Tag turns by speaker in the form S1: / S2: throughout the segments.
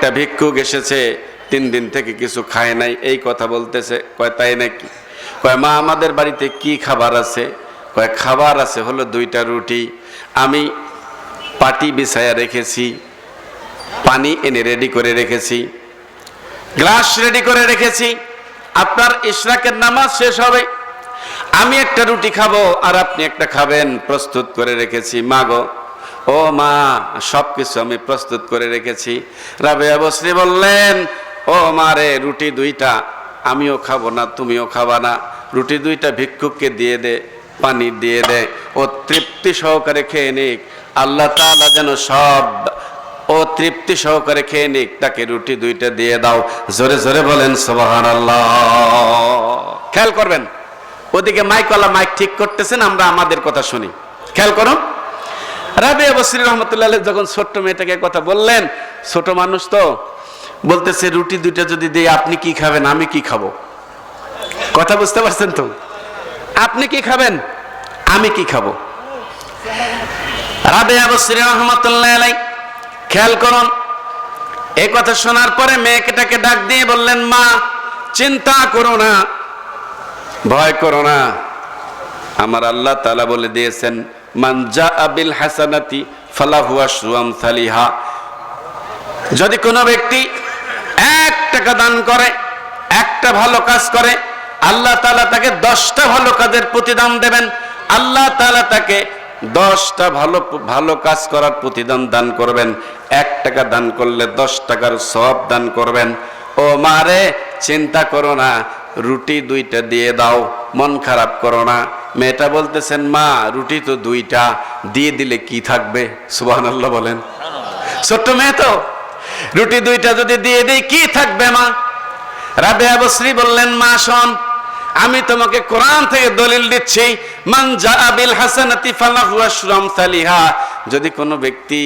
S1: একটা ভিক্ষুক এসেছে, 3 দিন থেকে কিছু খায় নাই, এই কথা বলতেছে। কয় তাই নাকি? কয় মা আমাদের বাড়িতে কি খাবার আছে? কয় খাবার আছে হলো 2টা রুটি, আমি পাটি বিছায়া রেখেছি, পানি এনে রেডি করে রেখেছি, গ্লাস রেডি করে রেখেছি, আপনার ইশরাকের নামাজ শেষ হবে, আমি একটা রুটি খাবো আর আপনি একটা খাবেন, প্রস্তুত করে রেখেছি। মা গো, ও মা, সবকিছু আমি প্রস্তুত করে রেখেছি। রাবেয়া বসরি বললেন, ও মা রে, রুটি 2টা আমিও খাবো না, তুমিও খাবা না, রুটি 2টা ভিক্ষুককে দিয়ে দে, পানি দিয়ে দে, ও তৃপ্তি সহকারে খেয়ে নিক, আল্লাহ তাআলা যেন সব ও তৃপ্তি সহকারে খেয়ে নিক, তাকে রুটি 2টা দিয়ে দাও। জোরে জোরে বলেন সুবহানাল্লাহ। খেয়াল করবেন, ওদিকে মাইকওয়ালা মাইক ঠিক করতেছেন, আমরা আমাদের কথা শুনি। খেয়াল করুন, রাবেয়া বসরি রহমতুল্লাহ আলাইহি যখন ছোট্ট মেয়েটাকে কথা বললেন, ছোট মানুষ তো, বলতেছে রুটি 2টা যদি দেই আপনি কি খাবেন, আমি কি খাবো? কথা বুঝতে পারছেন তো? আপনি কি খাবেন, আমি কি খাবো? রাবেয়া বসরি রহমতুল্লাহ আলাইহি খেয়াল করুন, এই কথা শোনার পরে মেয়েটাকে ডাক দিয়ে বললেন, মা চিন্তা করো না, ভয় করো না, আমার আল্লাহ তাআলা বলে দিয়েছেন মান জাআ বিল হাসানাতি ফালাহু আশরু আমসালিহা। যদি কোনো ব্যক্তি 1 টাকা দান করে, একটা ভালো কাজ করে, আল্লাহ তাআলা তাকে 10টা ভালো কাজের প্রতিদান দেবেন। আল্লাহ তাআলা তাকে 10টা ভালো কাজ করার প্রতিদান দান করবেন। 1 টাকা দান করলে 10 টাকার সওয়াব দান করবেন। ও মারে, চিন্তা করো না, রুটি 2টা দিয়ে দাও, মন খারাপ করো না। মেয়েটা বলতেছেন, মা রুটি তো 2টা, দিয়ে দিলে কি থাকবে? সুবহানাল্লাহ বলেন। ছোট্ট মেয়ে তো, রুটি 2টা যদি দিয়ে দেই কি থাকবে মা? রাবেয়া বসরি বললেন, মা শোন, আমি তোমাকে কোরআন থেকে দলিল দিচ্ছি, মান জাআ বিল হাসানাতি ফালাহু আশরু আমসালিহা। যদি কোনো ব্যক্তি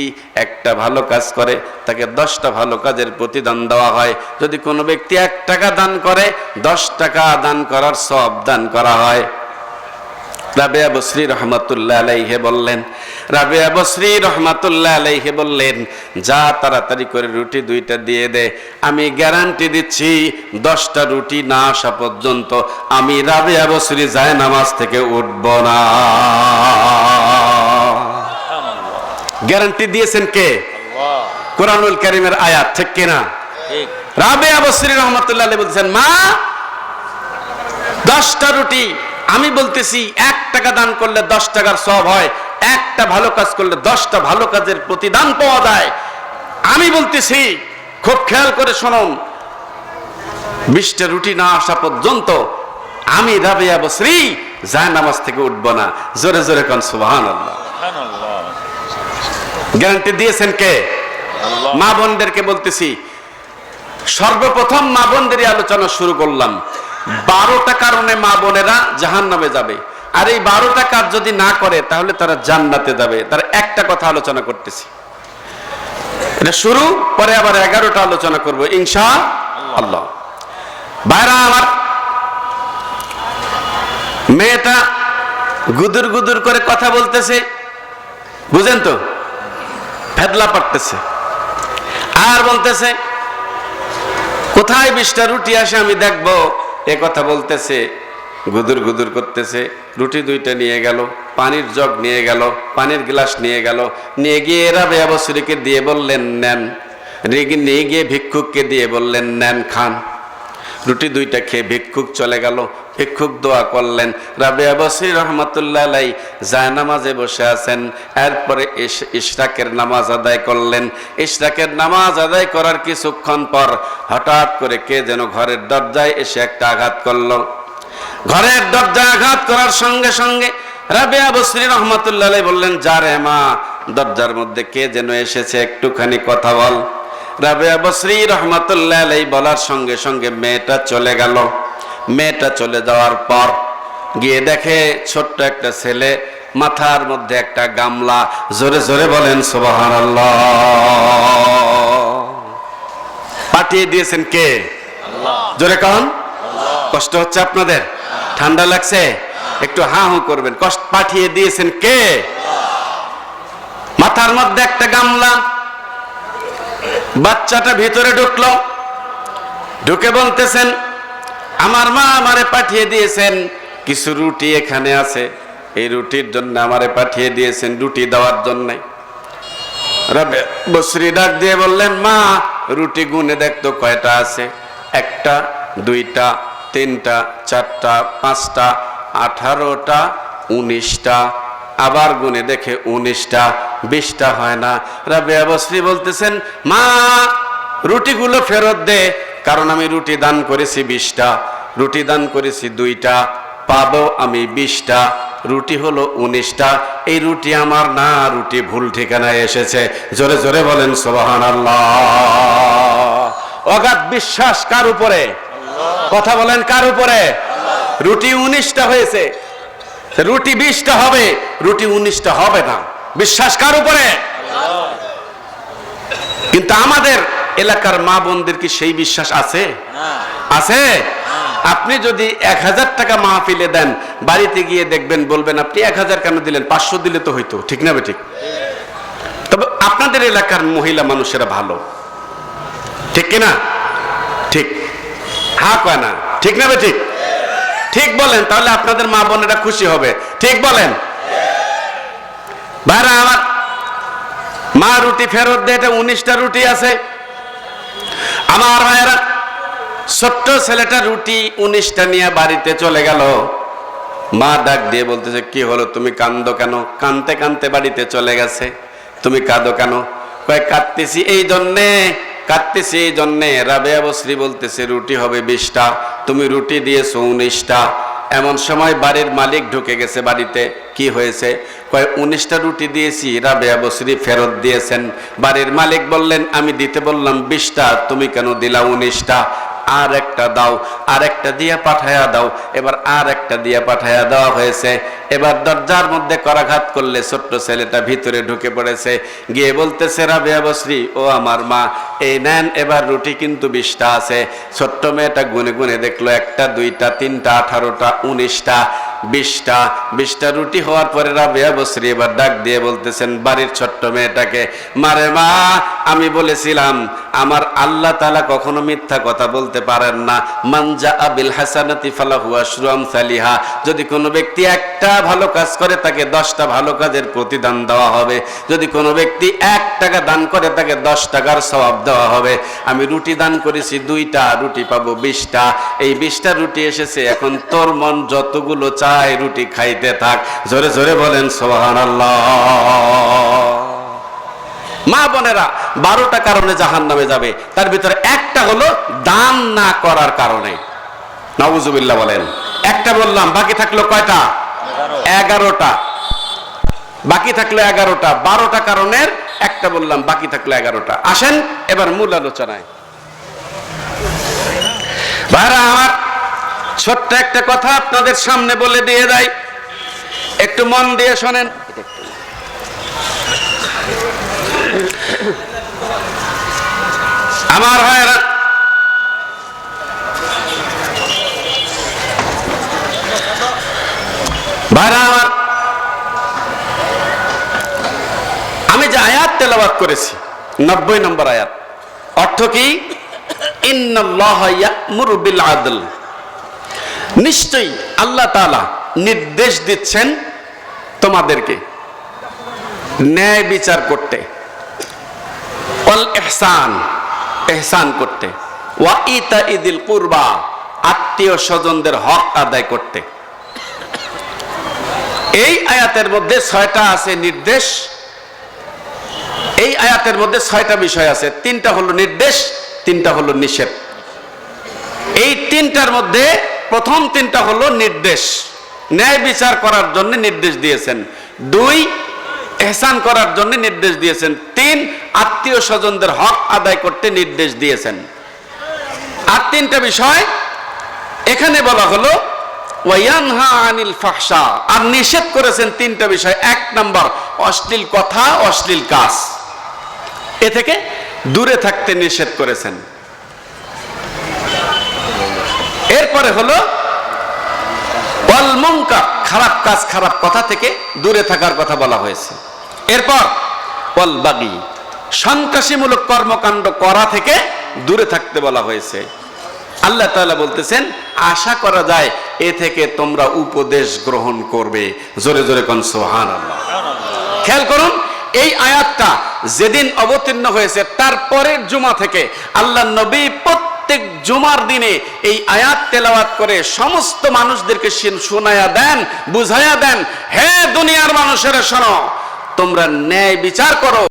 S1: একটা ভালো কাজ করে, তাকে 10টা ভালো কাজের প্রতিদান দেওয়া হয়। যদি কোনো ব্যক্তি 1 টাকা দান করে, 10 টাকা দান করার সওয়াব দান করা হয়। রাবেয়া বসরি রহমাতুল্লাহ আলাইহি বললেন, যা তাড়াতাড়ি করে রুটি 2টা দিয়ে দে, আমি গ্যারান্টি দিচ্ছি 10টা রুটি না আসা পর্যন্ত আমি রাবেয়া বসরি জায়নামাজ থেকে উঠব না। গ্যারান্টি দিয়েছেন কে? কোরআনুল কারীমের আয়াত, ঠিক কিনা? রাবেয়া বসরি রহমাতুল্লাহ আলাইহি বলছেন, মা 10টা রুটি, আমি বলতেছি 1 টাকা দান করলে 10 টাকার সওয়াব হয়, একটা ভালো কাজ করলে 10টা ভালো কাজের প্রতিদান পাওয়া যায়। আমি বলতেছি, খুব খেয়াল করে শুনুন, 20টা রুটি না আসা পর্যন্ত আমি রাবেয়া বসরি জায়নামাজ থেকে উঠব না। জোরে জোরে কোন সুবহানাল্লাহ। গ্যারান্টি দিয়েছেন কে? মা বোনদেরকে বলতেছি, সর্বপ্রথম মা বোনদেরই আলোচনা শুরু করলাম। 12টা কারণে মা বোনেরা জাহান্নামে যাবে, আর এই 12টা কাজ যদি না করে তাহলে তারা জান্নাতে যাবে। তার একটা কথা আলোচনা করতেছি, এটা শুরু, পরে আবার 11টা আলোচনা করব ইনশাআল্লাহ। ভাইরা আমার, মেয়েটা গুদুর গুদুর করে কথা বলতেছে, বুঝেন তো, ফেদলা পাড়তেছে আর বলতেছে, কোথায় 20টা রুটি আসে আমি দেখবো, এ কথা বলতেছে, গুদুর গুদুর করতেছে। রুটি 2টা নিয়ে গেল, পানির জগ নিয়ে গেল, পানির গ্লাস নিয়ে গেল, নিয়ে গিয়ে রাবেয়া বসরিকে দিয়ে বললেন নেন, নিয়ে গিয়ে ভিক্ষুককে দিয়ে বললেন নেন খান। রুটি 2টা খেয়ে ভিক্ষুক চলে গেল। ভিক্ষুক দোয়া করলেন, রাবেয়া বসরি রহমাতুল্লাহ আলাইহি জায়নামাজে বসে আছেন। এরপরে ইশরাকের নামাজ আদায় করলেন। ইশরাকের নামাজ আদায় করার কিছুক্ষণ পর হঠাৎ করে কে যেন ঘরের দরজায় এসে একটা আঘাত করলো। ঘরের দরজায় আঘাত করার সঙ্গে সঙ্গে রাবেয়া বসরি রহমাতুল্লাহ আলাইহি বললেন, যা রে মা, দরজার মধ্যে কে যেন এসেছে, একটুখানি কথা বল। রাবেয়া বসরি রহমাতুল্লাহ আলাইহি বলার সঙ্গে সঙ্গে মেয়েটা চলে গেল। মেয়েটা চলে যাওয়ার পর গিয়ে দেখে ছোট্ট একটা ছেলে, মাথার মধ্যে একটা গামলা। জোরে জোরে বলেন সুবহানাল্লাহ। পাঠিয়ে দিয়েছেন কে? আল্লাহ। জোরে কন। কষ্ট হচ্ছে আপনাদের? ঠান্ডা লাগছে? একটু হা হু করবেন। কষ্ট পাঠিয়ে দিয়েছেন কে? মাথার মধ্যে একটা গামলা। বাচ্চাটা ভিতরে ঢুকলো, ঢুকে বলতেছেন আমার মা আমারে পাঠিয়ে দিয়েছেন কিছু রুটি এখানে আছে, এই রুটির জন্য আমারে পাঠিয়ে দিয়েছেন রুটি দেওয়ার জন্য। রাবে বসরি ডাক দিয়ে বললেন মা রুটি গুনে দেখতো কয়টা আছে, একটা, দুইটা, তিনটা, চারটা, পাঁচটা, 18টা, 19টা, আবার গুনে দেখে 19টা, 20টা হয় না। রাবেয়া বসরি বলতেছেন মা রুটিগুলো ফেরত দে, কারণ আমি রুটি দান করেছি 20টা, রুটি দান করেছি 2টা, পাবো আমি 20টা, রুটি হলো 19টা, এই রুটি আমার না, রুটি ভুল ঠিকানায় এসেছে। জোরে জোরে বলেন সুবহানাল্লাহ। অগাধ বিশ্বাস কার উপরে? কথা বলেন কার উপরে? রুটি 19টা হয়েছে, রুটি 20টা হবে, রুটি 19টা হবে না। বিশ্বাস কার উপরে? কিন্তু আমাদের এলাকার মা বোনদের কি সেই বিশ্বাস আছে? আছে? আপনি যদি 1000 টাকা মাহফিলে দেন, বাড়িতে গিয়ে দেখবেন বলবেন আপনি 1000 কেন দিলেন, 500 দিলে তো হইতো, ঠিক না বেঠিক? তবে আপনাদের এলাকার মহিলা মানুষেরা ভালো, ঠিক কিনা? ঠিক, হ্যাঁ কয় না, ঠিক না বেঠিক? ঠিক বলেন, তাহলে আপনাদের মা বোনেরা খুশি হবে, ঠিক বলেন? ভাইরা আমার, মা রুটি ফেরত দেয়, 19টা রুটি আছে। আমার ভাইয়েরা, ছোট্ট ছেলেটা রুটি 19টা নিয়ে বাড়িতে চলে গেল। মা ডাক দিয়ে বলতেছে কি হলো, তুমি কান্দো কেন? কানতে কানতে বাড়িতে চলে গেছে। তুমি কাঁদো কেন? কয় কাঁদতেছি এই জন্যে, কাঁদতেছি এই জন্যে। রাবেয়া বসরি বলতেছে রুটি হবে 20টা, তুমি রুটি দিয়েছো 19টা। এমন সময় বাড়ির মালিক ঢুকে গেছে বাড়িতে। কি হয়েছে? কয় 19টা রুটি দিয়েছি, রাবেয়া বসরি ফেরত দিয়েছেন। বাড়ির মালিক বললেন আমি দিতে বললাম 20টা, তুমি কেন দিলা 19টা? আর একটা দাও, আর একটা দিয়া পাঠায়া দাও। এবার আর একটা দিয়া পাঠায়া দেওয়া হয়েছে। এবার দরজার মধ্যে করাঘাত করলে ছোট্ট ছেলেটা ভিতরে ঢুকে পড়েছে, গিয়ে বলতেছে রাবেয়া বসরি ও আমার মা, এই নেন এবার রুটি কিন্তু 20টা আছে। ছোট্ট মেয়েটা গুনে গুনে দেখলো 1টা, 2টা, 3টা, 18টা, 19টা, 20টা রুটি হওয়ার পরে রাবেয়া বসরি এবার ডাক দিয়ে বলতেছেন বাড়ির ছোট্ট মেয়েটাকে, মারে মা, আমি বলেছিলাম আমার আল্লাহ তাআলা কখনো মিথ্যা কথা বলতে পারেন না। মানজা আবিল হাসানাতি ফালাহু আশরু আমসালিহা, যদি কোনো ব্যক্তি একটা ভালো কাজ করে তাকে 10টা ভালো কাজের প্রতিদান দেওয়া হবে। যদি কোনো ব্যক্তি 1 টাকা দান করে তাকে 10 টাকার সওয়াব দেওয়া হবে। আমি রুটি দান করেছি 2টা, রুটি পাবো 20টা। এই 20টা রুটি এসেছে, এখন তোর মন যতগুলো চায় রুটি খাইতে থাক। জোরে জোরে বলেন সুবহানাল্লাহ। মা বোনেরা 12টা কারণে জাহান্নামে যাবে, তার ভিতরে একটা হলো দান না করার কারণে। নাউজুবিল্লাহ বলেন। একটা বললাম, বাকি থাকলো কয়টা? 11টা। বাকি থাকলো 11টা। 12টা কারণের একটা বললাম, বাকি থাকলো 11টা। আসেন এবার মূল আলোচনায়। ভাইরা আমার, ছোট্ট একটা কথা আপনাদের সামনে বলে দিয়ে যাই, একটু মন দিয়ে শোনেন। আমার ভাইরা, আমার, আমি যে আয়াত তেলাওয়াত করেছি 90 নম্বর আয়াত, অর্থ কি? ইন্নাল্লাহা ইয়া'মুরু বিল আদল, নিশ্চয়ই আল্লাহ তাআলা নির্দেশ দিচ্ছেন তোমাদেরকে ন্যায় বিচার করতে, ওয়াল ইহসান, ইহসান করতে, ওয়া ইতাইদিল কুরবা, আত্মীয় স্বজনদের হক আদায় করতে। এই আয়াতের মধ্যে 6টা আছে নির্দেশ। এই আয়াতের মধ্যে 6টা বিষয় আছে, 3টা হলো নির্দেশ, 3টা হলো নিষেধ। এই 3টার মধ্যে প্রথম 3টা হলো নির্দেশ, ন্যায় বিচার করার জন্য নির্দেশ দিয়েছেন। 2, ইহসান করার জন্য নির্দেশ দিয়েছেন। 3, আত্মীয় স্বজনদের হক আদায় করতে নির্দেশ দিয়েছেন। আর 3টা বিষয় এখানে বলা হলো ওয়ায়ানহা আনিল ফাহশা, আর নিষেধ করেছেন 3টা বিষয়। 1 নম্বর অশ্লীল কথা, অশ্লীল কাজ, এ থেকে দূরে থাকতে নিষেধ করেছেন। এরপরে হলো ওয়াল মুনকার, খারাপ কাজ, খারাপ কথা থেকে দূরে থাকার কথা বলা হয়েছে। এরপর ওয়াল বাগি, সন্ত্রাসীমূলক কর্মকাণ্ড করা থেকে দূরে থাকতে বলা হয়েছে। আল্লাহ তাআলা বলতেছেন আশা করা যায় এ থেকে তোমরা উপদেশ গ্রহণ করবে। জোরে জোরে কোন সুবহানাল্লাহ। খেয়াল করুন, এই আয়াতটা যেদিন অবতীর্ণ হয়েছে তারপরের জুমা থেকে আল্লাহ নবী প্রত্যেক জুমার দিনে এই আয়াত তেলাওয়াত করে সমস্ত মানুষদেরকে শোনায়া দেন, বুঝায়া দেন, হে দুনিয়ার মানুষেরা শোনো, তোমরা ন্যায় বিচার করো।